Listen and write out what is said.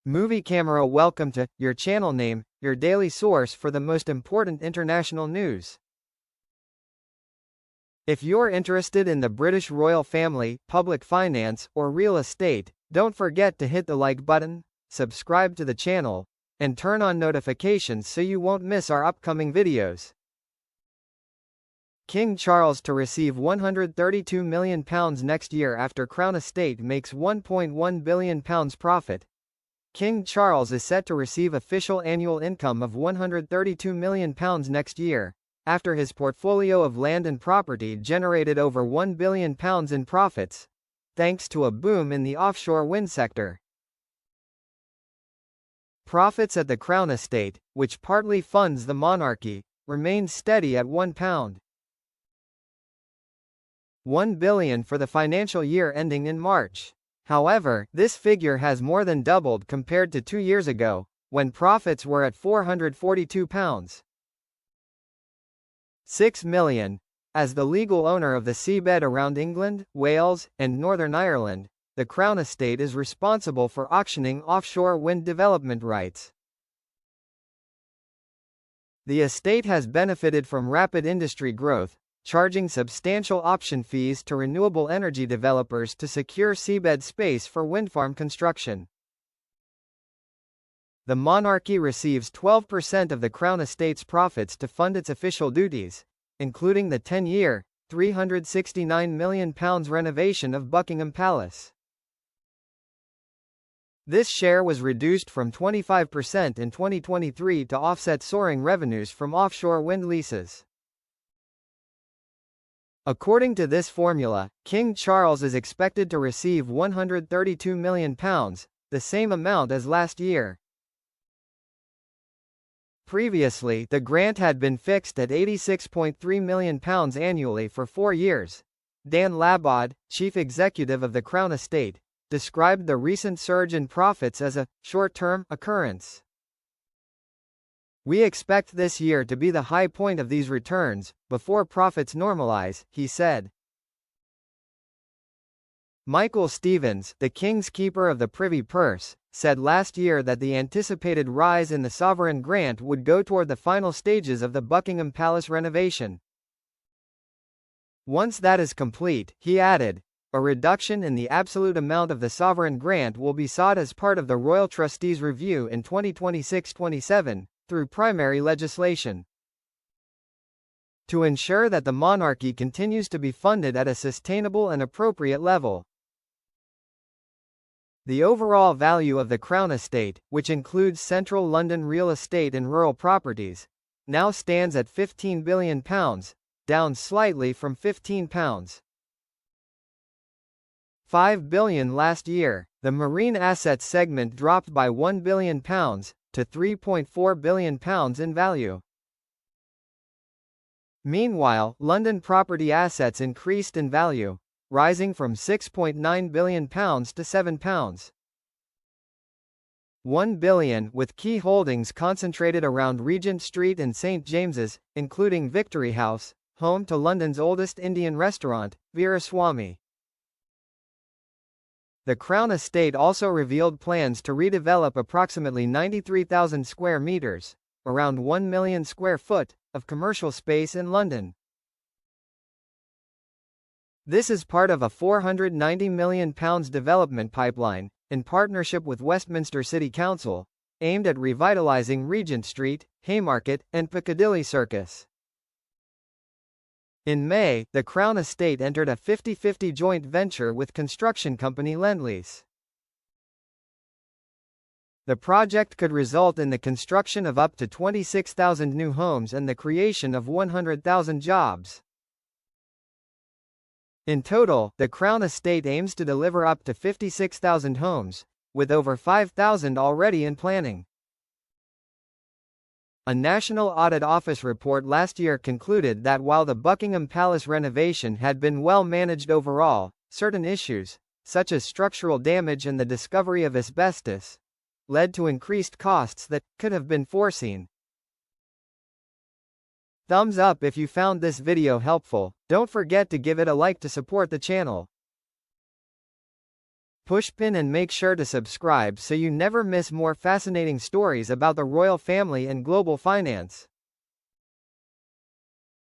Movie Camera. Welcome to your channel name, your daily source for the most important international news. If you're interested in the British royal family, public finance, or real estate, don't forget to hit the like button, subscribe to the channel, and turn on notifications so you won't miss our upcoming videos. King Charles to receive £132 million next year after Crown Estate makes £1.1 billion profit. King Charles is set to receive official annual income of £132 million next year, after his portfolio of land and property generated over £1 billion in profits, thanks to a boom in the offshore wind sector. Profits at the Crown Estate, which partly funds the monarchy, remain steady at £1 billion for the financial year ending in March. However, this figure has more than doubled compared to 2 years ago, when profits were at £442.6 million. As the legal owner of the seabed around England, Wales, and Northern Ireland, the Crown Estate is responsible for auctioning offshore wind development rights. The estate has benefited from rapid industry growth, charging substantial option fees to renewable energy developers to secure seabed space for wind farm construction. The monarchy receives 12% of the Crown Estate's profits to fund its official duties, including the 10-year, £369 million renovation of Buckingham Palace. This share was reduced from 25% in 2023 to offset soaring revenues from offshore wind leases. According to this formula, King Charles is expected to receive £132 million, the same amount as last year. Previously, the grant had been fixed at £86.3 million annually for 4 years. Dan Labod, chief executive of the Crown Estate, described the recent surge in profits as a short-term occurrence. "We expect this year to be the high point of these returns, before profits normalize," he said. Michael Stevens, the King's Keeper of the Privy Purse, said last year that the anticipated rise in the sovereign grant would go toward the final stages of the Buckingham Palace renovation. Once that is complete, he added, a reduction in the absolute amount of the sovereign grant will be sought as part of the Royal Trustees' review in 2026-27. Through primary legislation, to ensure that the monarchy continues to be funded at a sustainable and appropriate level. The overall value of the Crown Estate, which includes central London real estate and rural properties, now stands at £15 billion, down slightly from £15.5 billion last year. The marine assets segment dropped by £1 billion to £3.4 billion in value. Meanwhile, London property assets increased in value, rising from £6.9 billion to £7.1 billion, with key holdings concentrated around Regent Street and St James's, including Victory House, home to London's oldest Indian restaurant, Veeraswamy. The Crown Estate also revealed plans to redevelop approximately 93,000 square meters, around 1 million square foot, of commercial space in London. This is part of a £490 million development pipeline, in partnership with Westminster City Council, aimed at revitalising Regent Street, Haymarket, and Piccadilly Circus. In May, the Crown Estate entered a 50-50 joint venture with construction company Lendlease. The project could result in the construction of up to 26,000 new homes and the creation of 100,000 jobs. In total, the Crown Estate aims to deliver up to 56,000 homes, with over 5,000 already in planning. A National Audit Office report last year concluded that while the Buckingham Palace renovation had been well managed overall, certain issues, such as structural damage and the discovery of asbestos, led to increased costs that could have been foreseen. Thumbs up if you found this video helpful. Don't forget to give it a like to support the channel. Push pin and make sure to subscribe so you never miss more fascinating stories about the royal family and global finance.